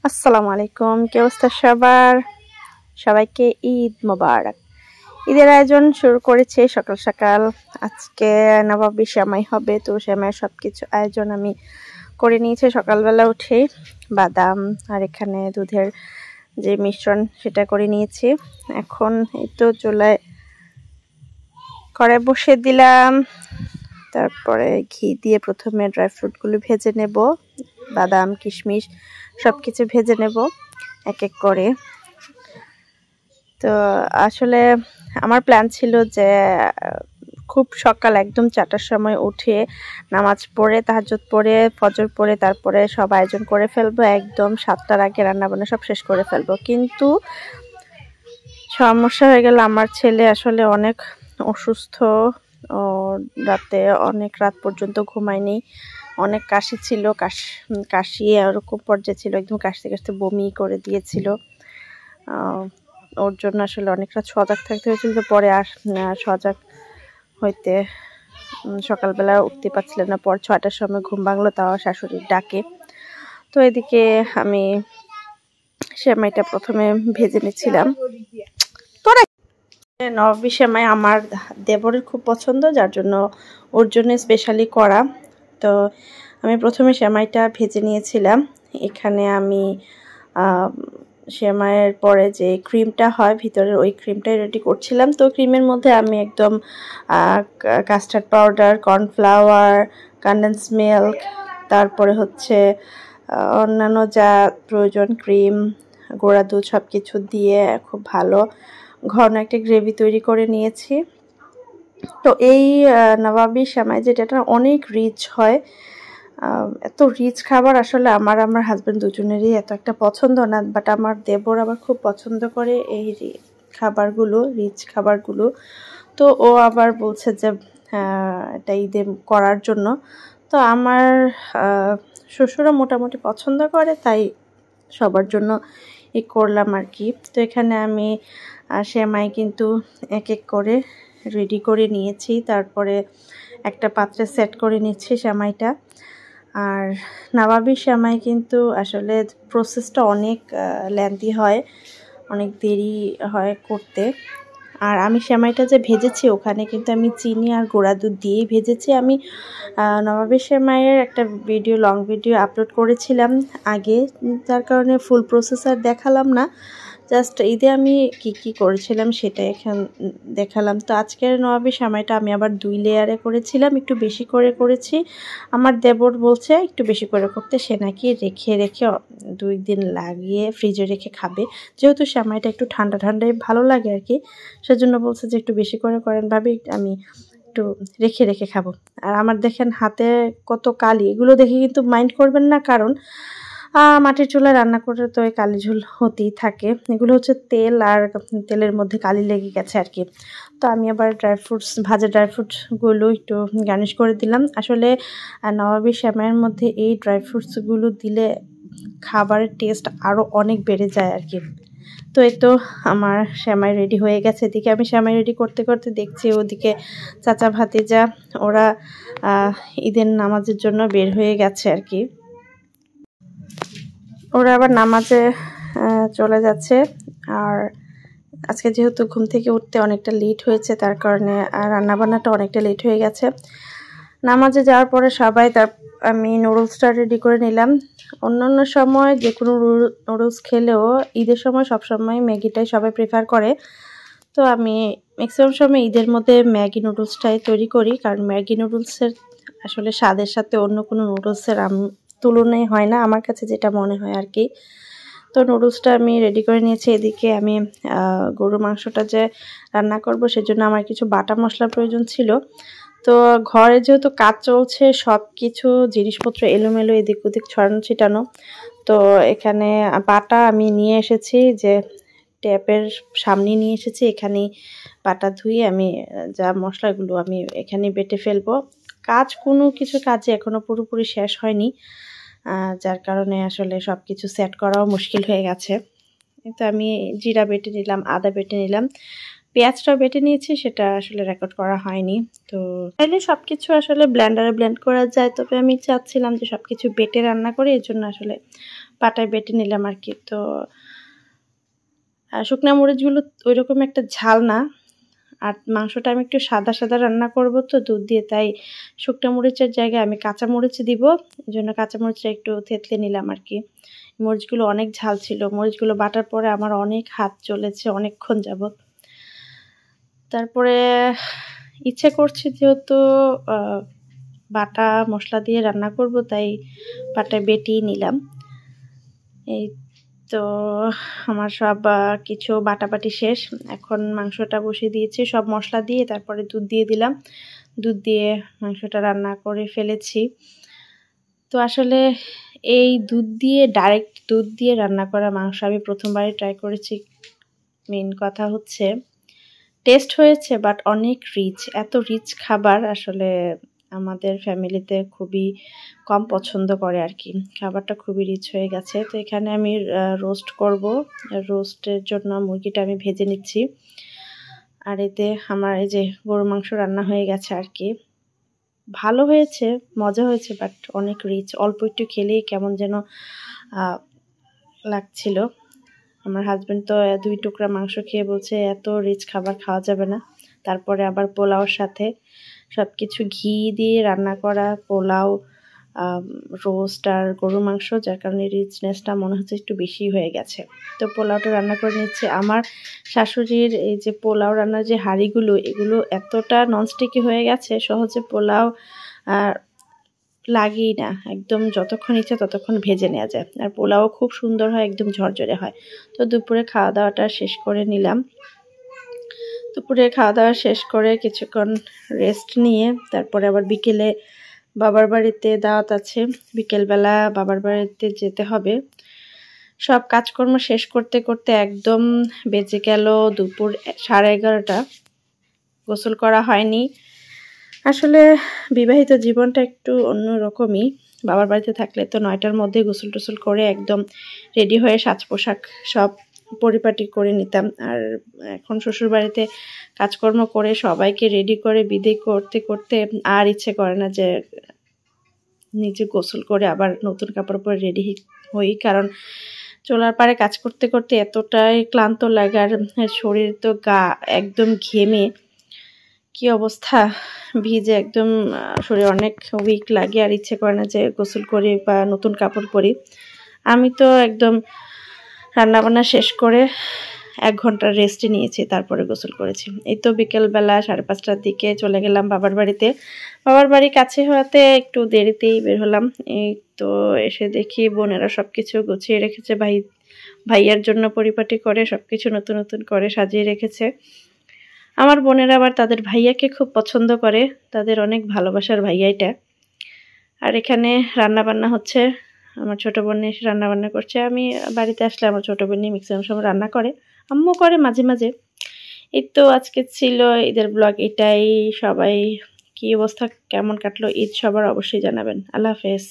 আসসালামু আলাইকুম। কি অবস্থা সবার? সবাইকে ঈদ মোবারক। ঈদের আয়োজন শুরু করেছে সকাল সকাল। আজকে নবাবী সেমাই হবে, তো সেমাইয়ের সবকিছু আয়োজন আমি করে নিয়েছি সকালবেলা উঠে। বাদাম আর এখানে দুধের যে মিশ্রণ সেটা করে নিয়েছি। এখন এই তো চুলায় কড়াই বসিয়ে দিলাম। তারপরে ঘি দিয়ে প্রথমে ড্রাই ফ্রুটগুলো ভেজে নেব, বাদাম কিশমিশ সব কিছু ভেজে নেব এক এক করে। তো আসলে আমার প্ল্যান ছিল যে খুব সকাল একদম 4টার সময় উঠে নামাজ পড়ে তাহাজ্জুদ পড়ে ফজর পড়ে তারপরে সব আয়োজন করে ফেলবো, একদম 7টার আগে রান্নাবান্না সব শেষ করে ফেলবো। কিন্তু সমস্যা হয়ে গেল, আমার ছেলে আসলে অনেক অসুস্থ, রাতে অনেক রাত পর্যন্ত ঘুমায়নি, অনেক কাশি ছিল, কাশি এরকম পর্যায়ে ছিল, একদম কাশতে কাশতে বমি করে দিয়েছিল। ওর জন্য আসলে অনেক রাত সজাগ থাকতে হয়েছিল। তো পরে আর সজাগ হইতে সকালবেলা উঠতে পারছিলেন না। পর 6টার সময় ঘুম ভাঙলো, তাও শাশুড়ির ডাকে। তো এদিকে আমি সেমাইটা প্রথমে ভেজে নিচ্ছিলাম। নবাবী সেমাই আমার দেবরের খুব পছন্দ, যার জন্য ওর জন্য স্পেশালি করা। তো আমি প্রথমে সেমাইটা ভেজে নিয়েছিলাম। এখানে আমি সেমাইয়ের পরে যে ক্রিমটা হয় ভিতরের, ওই ক্রিমটাই রেডি করছিলাম। তো ক্রিমের মধ্যে আমি একদম custard powder, cornflour, condense milk, তারপরে হচ্ছে অন্যান্য যা প্রয়োজন ক্রিম, গুঁড়া দুধ সব কিছু দিয়ে খুব ভালো ঘন একটা গ্রেভি তৈরি করে নিয়েছি। তো এই নবাবী সেমাই যেটা অনেক রিচ হয়, এত রিচ খাবার আসলে আমার হাজব্যান্ড দুজনেরই এত একটা পছন্দ না, বাট আমার দেবর আবার খুব পছন্দ করে এই খাবারগুলো, রিচ খাবারগুলো। তো ও আবার বলছে যে এটা ঈদে করার জন্য। তো আমার শ্বশুরও মোটামুটি পছন্দ করে, তাই সবার জন্য করলাম আর কি। তো এখানে আমি সেমাই কিন্তু এক এক করে রেডি করে নিয়েছি, তারপরে একটা পাত্রে সেট করে নিচ্ছি সেমাইটা। আর নবাবী সেমাই কিন্তু আসলে প্রসেসটা অনেক লেন্থি হয়, অনেক দেরি হয় করতে। আর আমি সেমাইটা যে ভেজেছি ওখানে কিন্তু আমি চিনি আর গুঁড়া দুধ দিয়েই ভেজেছি। আমি নবাবী সেমাইয়ের একটা ভিডিও, লং ভিডিও আপলোড করেছিলাম আগে, যার কারণে ফুল প্রসেস আর দেখালাম না, জাস্ট ঈদে আমি কি করেছিলাম সেটাই এখন দেখালাম। তো আজকের নবাবী সেমাইটা আমি আবার 2 লেয়ারে করেছিলাম, একটু বেশি করে করেছি। আমার দেবর বলছে একটু বেশি করে করতে, সে নাকি রেখে 2 দিন লাগিয়ে ফ্রিজে রেখে খাবে, যেহেতু সেমাইটা একটু ঠান্ডা ঠান্ডায় ভালো লাগে আর কি, সেজন্য বলছে যে একটু বেশি করে করেন ভাবি, আমি একটু রেখে খাবো। আর আমার দেখেন হাতে কত কালি, এগুলো দেখে কিন্তু মাইন্ড করবেন না, কারণ মাটির চুলায় রান্না করে তো এই কালি ঝোল হতেই থাকে। এগুলো হচ্ছে তেল, আর তেলের মধ্যে কালি লেগে গেছে আর কি। তো আমি আবার ভাজা ড্রাই ফ্রুটসগুলো একটু গার্নিশ করে দিলাম। আসলে নবাবী সেমাইয়ের মধ্যে এই ড্রাই ফ্রুটসগুলো দিলে খাবারের টেস্ট আরও অনেক বেড়ে যায় আর কি। তো এই তো আমার সেমাই রেডি হয়ে গেছে। এদিকে আমি সেমাই রেডি করতে করতে দেখছি ওদিকে চাচা ভাতিজা ওরা ঈদের নামাজের জন্য বের হয়ে গেছে আর কি। ওরা আবার নামাজে চলে যাচ্ছে। আর আজকে যেহেতু ঘুম থেকে উঠতে অনেকটা লেট হয়েছে, তার কারণে রান্নাবান্নাটা অনেকটা লেট হয়ে গেছে। নামাজে যাওয়ার পরে সবাই আমি নুডলসটা রেডি করে নিলাম। অন্যান্য সময় যে কোনো নুডলস খেলেও ঈদের সময় সবসময় ম্যাগিটাই সবাই প্রেফার করে। তো আমি ম্যাক্সিমাম সময় ঈদের মধ্যে ম্যাগি নুডলসটাই তৈরি করি, কারণ ম্যাগি নুডলসের আসলে স্বাদের সাথে অন্য কোনো নুডলসের তুলনায় হয় না, আমার কাছে যেটা মনে হয় আর কি। তো নুডলসটা আমি রেডি করে নিয়েছি। এদিকে আমি গরুর মাংসটা যে রান্না করব সেজন্য আমার কিছু বাটা মশলার প্রয়োজন ছিল। তো ঘরে যেহেতু কাজ চলছে, সব কিছু জিনিসপত্র এলোমেলো এদিক ওদিক ছড়ানো ছিটানো, তো এখানে বাটা আমি নিয়ে এসেছি, যে ট্যাপের সামনে নিয়ে এসেছি, এখানেই বাটা ধুয়ে আমি যা মশলাগুলো আমি এখানে বেটে ফেলবো। কোনো কিছু কাজে এখনো পুরোপুরি শেষ হয়নি, যার কারণে আসলে সব কিছু সেট করাও মুশকিল হয়ে গেছে। তো আমি জিরা বেটে নিলাম, আদা বেটে নিলাম, পেঁয়াজটাও বেটে নিয়েছি, সেটা আসলে রেকর্ড করা হয়নি। তো তাইলে সব কিছু আসলে ব্লেন্ডারে ব্লেন্ড করা যায়, তবে আমি চাচ্ছিলাম যে সব কিছু বেটে রান্না করে, এই জন্য আসলে পাটায় বেটে নিলাম আর কি। তো শুকনা মরিচগুলো ওইরকম একটা ঝাল না, আর মাংসটা আমি একটু সাদা সাদা রান্না করব তো দুধ দিয়ে, তাই শুকনো মরিচের জায়গায় আমি কাঁচা মরিচ দিব, এই জন্য কাঁচা মরিচটা একটু থেতলে নিলাম আর কি। মরিচগুলো অনেক ঝাল ছিল, মরিচগুলো বাটার পরে আমার অনেক হাত চলেছে অনেকক্ষণ যাবত। তারপরে ইচ্ছে করছে যেহেতু বাটা মশলা দিয়ে রান্না করব, তাই বাটায় বেটেই নিলাম। এই তো আমার সব কিছু বাটাবাটি শেষ, এখন মাংসটা বসিয়ে দিয়েছি সব মশলা দিয়ে, তারপরে দুধ দিয়ে দিলাম, দুধ দিয়ে মাংসটা রান্না করে ফেলেছি। তো আসলে এই দুধ দিয়ে ডাইরেক্ট দুধ দিয়ে রান্না করা মাংস আমি প্রথমবারই ট্রাই করেছি। মেন কথা হচ্ছে টেস্ট হয়েছে, বাট অনেক রিচ, এত রিচ খাবার আসলে আমাদের ফ্যামিলিতে খুবই কম পছন্দ করে আর কি, খাবারটা খুবই রিচ হয়ে গেছে। তো এখানে আমি রোস্ট করব, রোস্টের জন্য মুরগিটা আমি ভেজে নিচ্ছি। আর এতে আমার এই যে গরু মাংস রান্না হয়ে গেছে আর কি, ভালো হয়েছে, মজা হয়েছে, বাট অনেক রিচ, অল্প একটু খেলেই কেমন যেন লাগছিল। আমার হাজব্যান্ড তো 2 টুকরা মাংস খেয়ে বলছে এত রিচ খাবার খাওয়া যাবে না। তারপরে আবার পোলাওর সাথে সব কিছু ঘি দিয়ে রান্না করা পোলাও, রোস্ট আর গরু মাংস, যার কারণে রিচনেসটা মনে হচ্ছে একটু বেশি হয়ে গেছে। তো পোলাওটা রান্না করে নিচ্ছে। আমার শাশুড়ির এই যে পোলাও রান্নার যে হাঁড়িগুলো, এগুলো এতটা ননস্টিকি হয়ে গেছে, সহজে পোলাও লাগেই না, একদম যতক্ষণ ইচ্ছা ততক্ষণ ভেজে নেওয়া যায়, আর পোলাও খুব সুন্দর হয়, একদম ঝরঝরে হয়। তো দুপুরে খাওয়া দাওয়াটা শেষ করে নিলাম। দুপুরে খাওয়া দাওয়া শেষ করে কিছুক্ষণ রেস্ট নিয়ে তারপরে আবার বিকেলে বাবার বাড়িতে দাওয়াত আছে, বিকেলবেলা বাবার বাড়িতে যেতে হবে। সব কাজকর্ম শেষ করতে করতে একদম বেজে গেল দুপুর 11:30। গোসল করা হয়নি, আসলে বিবাহিত জীবনটা একটু অন্যরকমই। বাবার বাড়িতে থাকলে তো 9টার মধ্যে গোসল টোসল করে একদম রেডি হয়ে সাজ পোশাক সব পরিপাটি করে নিতাম, আর এখন শ্বশুর বাড়িতে কাজকর্ম করে সবাইকে রেডি করে বিদায় করতে করতে আর ইচ্ছে করে না যে নিজে গোসল করে আবার নতুন কাপড় পরে রেডি হই, কারণ চলার পারে কাজ করতে করতে এতটাই ক্লান্ত লাগে, আর শরীর তো গা একদম ঘেমে কি অবস্থা, ভিজে একদম শরীর অনেক উইক লাগে, আর ইচ্ছে করে না যে গোসল করি বা নতুন কাপড় পরি। আমি তো একদম রান্নাবান্না শেষ করে 1 ঘন্টা রেস্ট নিয়েছি, তারপরে গোসল করেছি। এই তো বিকেলবেলা 5:30টার দিকে চলে গেলাম বাবার বাড়িতে। বাবার বাড়ি কাছে হওয়াতে একটু দেরিতেই বের হলাম। এই তো এসে দেখি বোনেরা সব কিছু গুছিয়ে রেখেছে, ভাইয়ার জন্য পরিপাটি করে সব কিছু নতুন নতুন করে সাজিয়ে রেখেছে। আমার বোনেরা আবার তাদের ভাইয়াকে খুব পছন্দ করে, তাদের অনেক ভালোবাসার ভাইয়া এটা। আর এখানে রান্না বান্না হচ্ছে, আমার ছোট বোন এসে রান্না বান্না করছে। আমি বাড়িতে আসলে আমার ছোট বোনই ম্যাক্সিমাম সময় রান্না করে, আম্মু করে মাঝে মাঝে। এই তো আজকে ছিল ঈদের ব্লগ এটাই। সবাই কি অবস্থা, কেমন কাটলো ঈদ, সবার অবশ্যই জানাবেন। আল্লাহ হাফেজ।